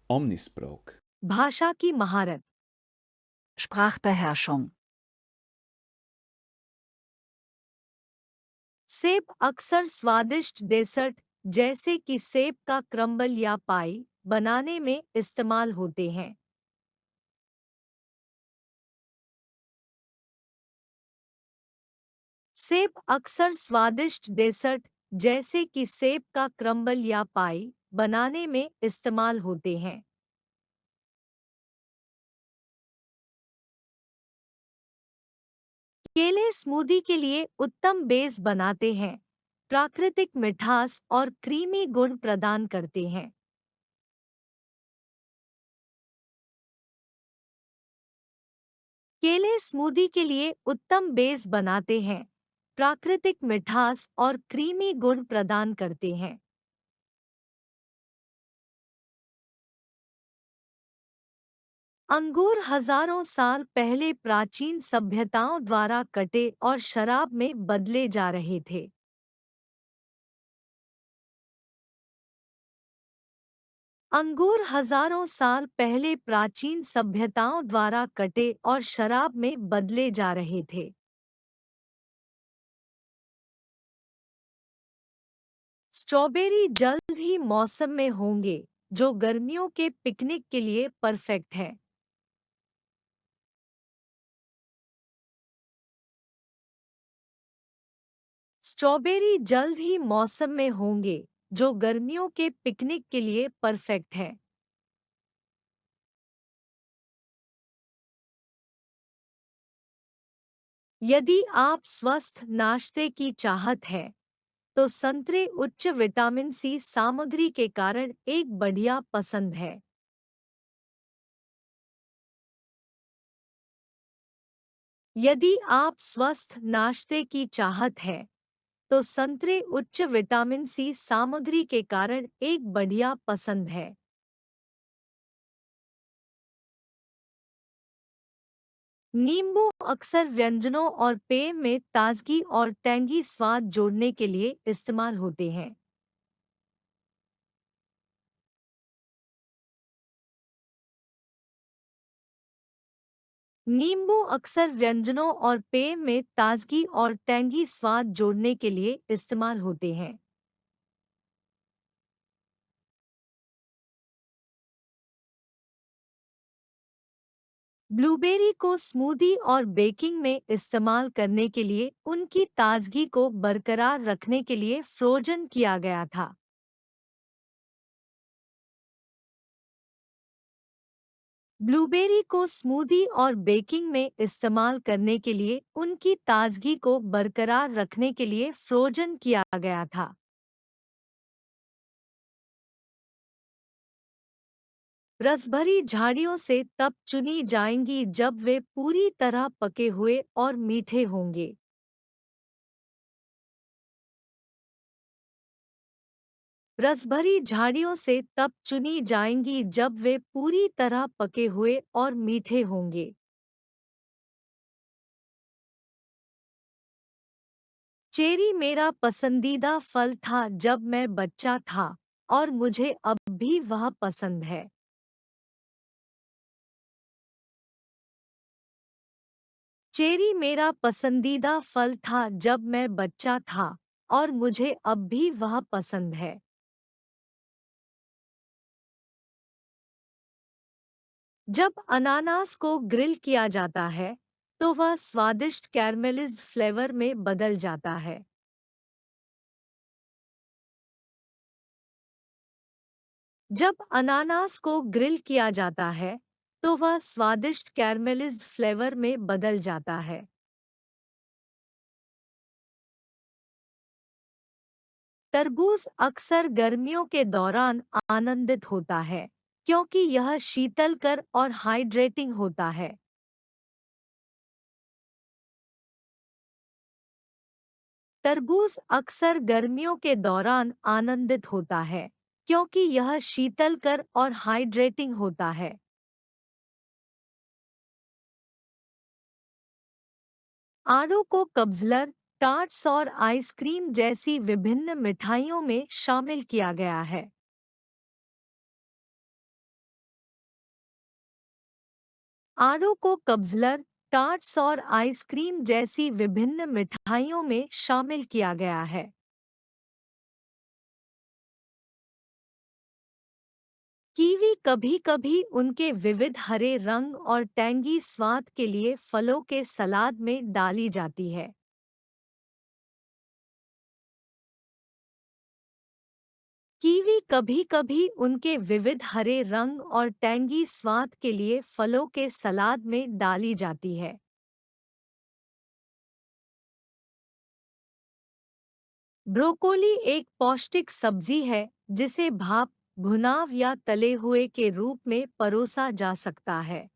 Omnisprook. भाषा की महारत। Sprachbeherrschung. सेब अक्सर स्वादिष्ट डेसर्ट जैसे कि सेब का क्रम्बल या पाई बनाने में इस्तेमाल होते हैं। सेब अक्सर स्वादिष्ट डेसर्ट जैसे कि सेब का क्रम्बल या पाई बनाने में इस्तेमाल होते हैं। केले स्मूदी के लिए उत्तम बेस बनाते हैं, प्राकृतिक मिठास और क्रीमी गुण प्रदान करते हैं। केले स्मूदी के लिए उत्तम बेस बनाते हैं, प्राकृतिक मिठास और क्रीमी गुण प्रदान करते हैं। अंगूर हजारों साल पहले प्राचीन सभ्यताओं द्वारा कटे और शराब में बदले जा रहे थे। अंगूर हजारों साल पहले प्राचीन सभ्यताओं द्वारा कटे और शराब में बदले जा रहे थे। स्ट्रॉबेरी जल्द ही मौसम में होंगे, जो गर्मियों के पिकनिक के लिए परफेक्ट है। स्ट्रॉबेरी जल्द ही मौसम में होंगे, जो गर्मियों के पिकनिक के लिए परफेक्ट है। यदि आप स्वस्थ नाश्ते की चाहत है, तो संतरे उच्च विटामिन सी सामग्री के कारण एक बढ़िया पसंद है। यदि आप स्वस्थ नाश्ते की चाहत है, तो संतरे उच्च विटामिन सी सामग्री के कारण एक बढ़िया पसंद है। नींबू अक्सर व्यंजनों और पेय में ताजगी और टैंगी स्वाद जोड़ने के लिए इस्तेमाल होते हैं। नींबू अक्सर व्यंजनों और पेय में ताजगी और टैंगी स्वाद जोड़ने के लिए इस्तेमाल होते हैं। ब्लूबेरी को स्मूदी और बेकिंग में इस्तेमाल करने के लिए उनकी ताजगी को बरकरार रखने के लिए फ्रोजन किया गया था। ब्लूबेरी को स्मूदी और बेकिंग में इस्तेमाल करने के लिए उनकी ताजगी को बरकरार रखने के लिए फ्रोजन किया गया था। रसभरी झाड़ियों से तब चुनी जाएंगी जब वे पूरी तरह पके हुए और मीठे होंगे। रसभरी झाड़ियों से तब चुनी जाएंगी जब वे पूरी तरह पके हुए और मीठे होंगे। चेरी मेरा पसंदीदा फल था जब मैं बच्चा था, और मुझे अब भी वह पसंद है। चेरी मेरा पसंदीदा फल था जब मैं बच्चा था, और मुझे अब भी वह पसंद है। जब अनानास को ग्रिल किया जाता है, तो वह स्वादिष्ट कैरमेलिज्ड फ्लेवर में बदल जाता है। जब अनानास को ग्रिल किया जाता है, तो वह स्वादिष्ट कैरमेलिज्ड फ्लेवर में बदल जाता है। तरबूज अक्सर गर्मियों के दौरान आनंदित होता है, क्योंकि यह शीतलकर और हाइड्रेटिंग होता है। तरबूज अक्सर गर्मियों के दौरान आनंदित होता है, क्योंकि यह शीतलकर और हाइड्रेटिंग होता है। आड़ू को कब्ज़लर, टार्ट्स और आइसक्रीम जैसी विभिन्न मिठाइयों में शामिल किया गया है। आड़ू को कब्ज़लर, टार्ट्स और आइसक्रीम जैसी विभिन्न मिठाइयों में शामिल किया गया है। कीवी कभी-कभी उनके विविध हरे रंग और टैंगी स्वाद के लिए फलों के सलाद में डाली जाती है। कीवी कभी-कभी उनके विविध हरे रंग और टैंगी स्वाद के लिए फलों के सलाद में डाली जाती है। ब्रोकोली एक पौष्टिक सब्जी है जिसे भाप, भुनाव या तले हुए के रूप में परोसा जा सकता है।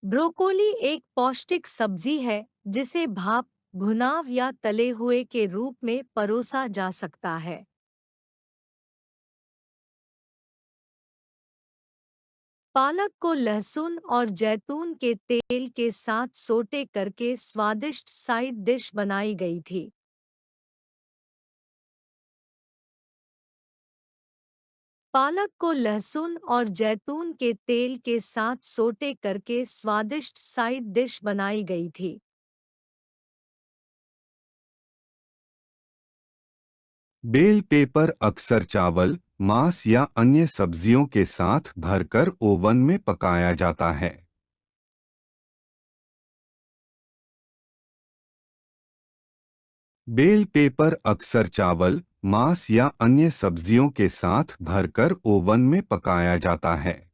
ब्रोकोली एक पौष्टिक सब्जी है जिसे भाप, भुनाव या तले हुए के रूप में परोसा जा सकता है। पालक को लहसुन और जैतून के तेल के साथ सोटे करके स्वादिष्ट साइड डिश बनाई गई थी। पालक को लहसुन और जैतून के तेल के साथ सोटे करके स्वादिष्ट साइड डिश बनाई गई थी। बेल पेपर अक्सर चावल, मांस या अन्य सब्जियों के साथ भरकर ओवन में पकाया जाता है। बेल पेपर अक्सर चावल, मांस या अन्य सब्जियों के साथ भरकर ओवन में पकाया जाता है।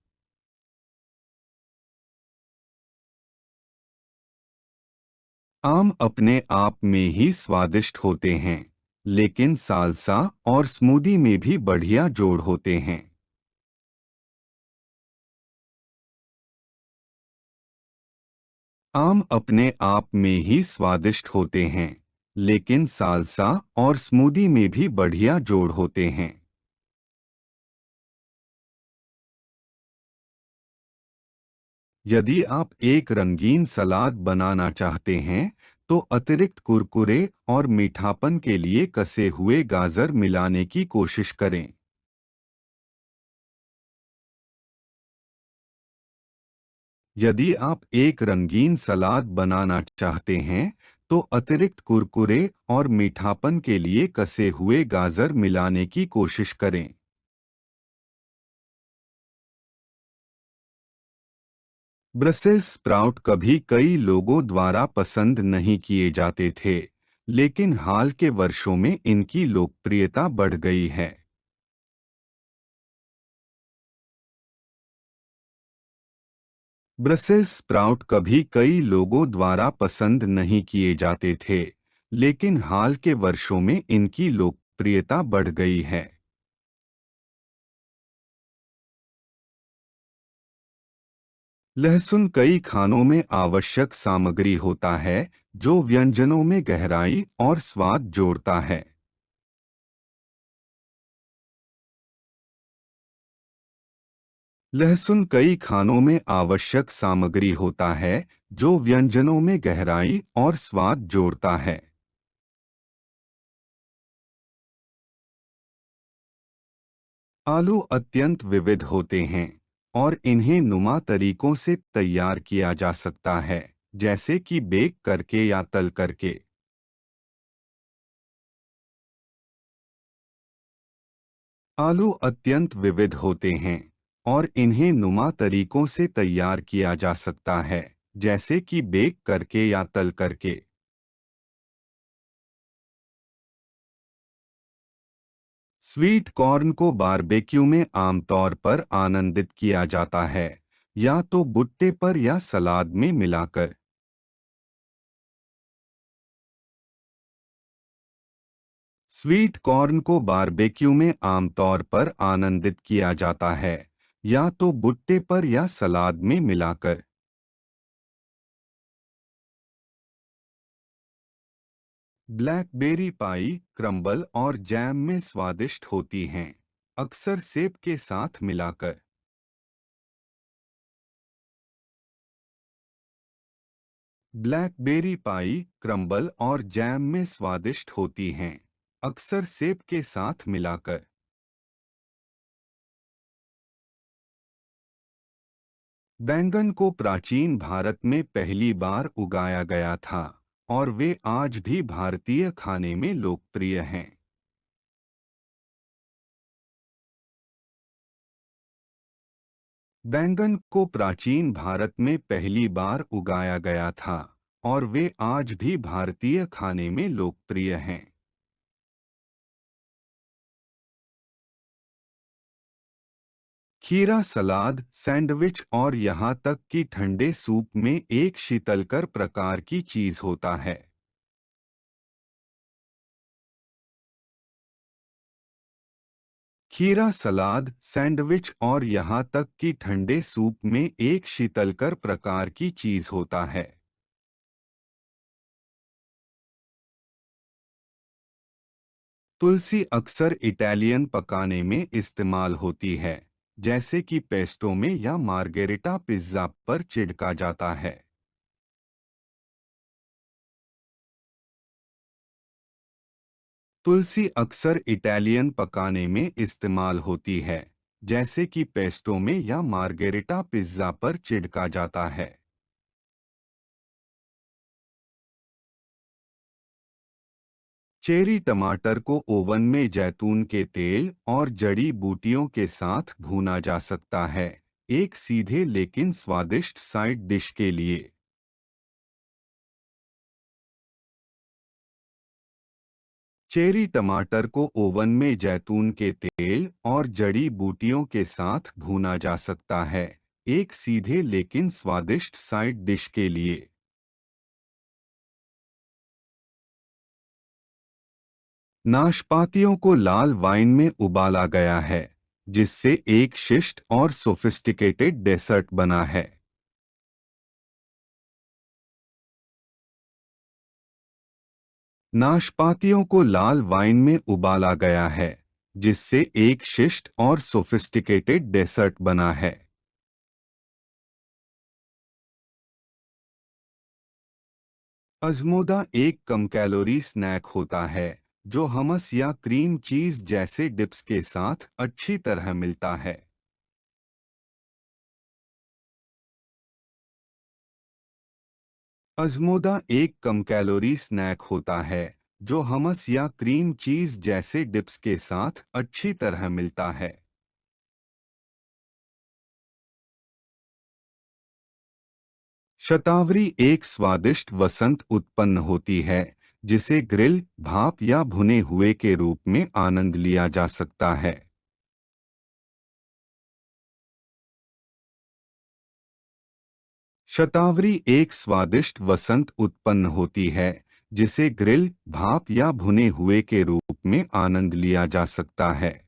आम अपने आप में ही स्वादिष्ट होते हैं, लेकिन सालसा और स्मूदी में भी बढ़िया जोड़ होते हैं। आम अपने आप में ही स्वादिष्ट होते हैं, लेकिन सालसा और स्मूदी में भी बढ़िया जोड़ होते हैं। यदि आप एक रंगीन सलाद बनाना चाहते हैं, तो अतिरिक्त कुरकुरे और मीठापन के लिए कसे हुए गाजर मिलाने की कोशिश करें। यदि आप एक रंगीन सलाद बनाना चाहते हैं, तो अतिरिक्त कुरकुरे और मीठापन के लिए कसे हुए गाजर मिलाने की कोशिश करें। ब्रसेल्स स्प्राउट कभी कई लोगों द्वारा पसंद नहीं किए जाते थे, लेकिन हाल के वर्षों में इनकी लोकप्रियता बढ़ गई है। ब्रसेल्स स्प्राउट कभी कई लोगों द्वारा पसंद नहीं किए जाते थे, लेकिन हाल के वर्षों में इनकी लोकप्रियता बढ़ गई है। लहसुन कई खानों में आवश्यक सामग्री होता है, जो व्यंजनों में गहराई और स्वाद जोड़ता है। लहसुन कई खानों में आवश्यक सामग्री होता है, जो व्यंजनों में गहराई और स्वाद जोड़ता है। आलू अत्यंत विविध होते हैं और इन्हें नुमा तरीकों से तैयार किया जा सकता है, जैसे कि बेक करके या तल करके। आलू अत्यंत विविध होते हैं और इन्हें नुमा तरीकों से तैयार किया जा सकता है, जैसे कि बेक करके या तल करके। स्वीट कॉर्न को बारबेक्यू में आमतौर पर आनंदित किया जाता है, या तो भुट्टे पर या सलाद में मिलाकर। स्वीट कॉर्न को बारबेक्यू में आमतौर पर आनंदित किया जाता है, या तो भुट्टे पर या सलाद में मिलाकर। ब्लैकबेरी पाई क्रम्बल और जैम में स्वादिष्ट होती हैं, अक्सर सेब के साथ मिलाकर। ब्लैकबेरी पाई क्रम्बल और जैम में स्वादिष्ट होती हैं, अक्सर सेब के साथ मिलाकर। बैंगन को प्राचीन भारत में पहली बार उगाया गया था और वे आज भी भारतीय खाने में लोकप्रिय हैं। बैंगन को प्राचीन भारत में पहली बार उगाया गया था और वे आज भी भारतीय खाने में लोकप्रिय हैं। खीरा सलाद, सैंडविच और यहाँ तक कि ठंडे सूप में एक शीतलकर प्रकार की चीज होता है। खीरा सलाद, सैंडविच और यहाँ तक कि ठंडे सूप में एक शीतलकर प्रकार की चीज होता है। तुलसी अक्सर इटालियन पकाने में इस्तेमाल होती है, जैसे कि पेस्टो में या मार्गेरिटा पिज्जा पर छिड़का जाता है। तुलसी अक्सर इटालियन पकाने में इस्तेमाल होती है, जैसे कि पेस्टो में या मार्गेरिटा पिज्जा पर छिड़का जाता है। चेरी टमाटर को ओवन में जैतून के तेल और जड़ी बूटियों के साथ भूना जा सकता है, एक सीधे लेकिन स्वादिष्ट साइड डिश के लिए। चेरी टमाटर को ओवन में जैतून के तेल और जड़ी बूटियों के साथ भूना जा सकता है, एक सीधे लेकिन स्वादिष्ट साइड डिश के लिए। नाशपातियों को लाल वाइन में उबाला गया है, जिससे एक शिष्ट और सोफिस्टिकेटेड डेसर्ट बना है। नाशपातियों को लाल वाइन में उबाला गया है, जिससे एक शिष्ट और सोफिस्टिकेटेड डेसर्ट बना है। अज़मोदा एक कम कैलोरी स्नैक होता है जो हमस या क्रीम चीज जैसे डिप्स के साथ अच्छी तरह मिलता है। अज़मोदा एक कम कैलोरी स्नैक होता है जो हमस या क्रीम चीज जैसे डिप्स के साथ अच्छी तरह मिलता है। शतावरी एक स्वादिष्ट वसंत उत्पन्न होती है जिसे ग्रिल, भाप या भुने हुए के रूप में आनंद लिया जा सकता है। शतावरी एक स्वादिष्ट वसंत उत्पन्न होती है जिसे ग्रिल, भाप या भुने हुए के रूप में आनंद लिया जा सकता है।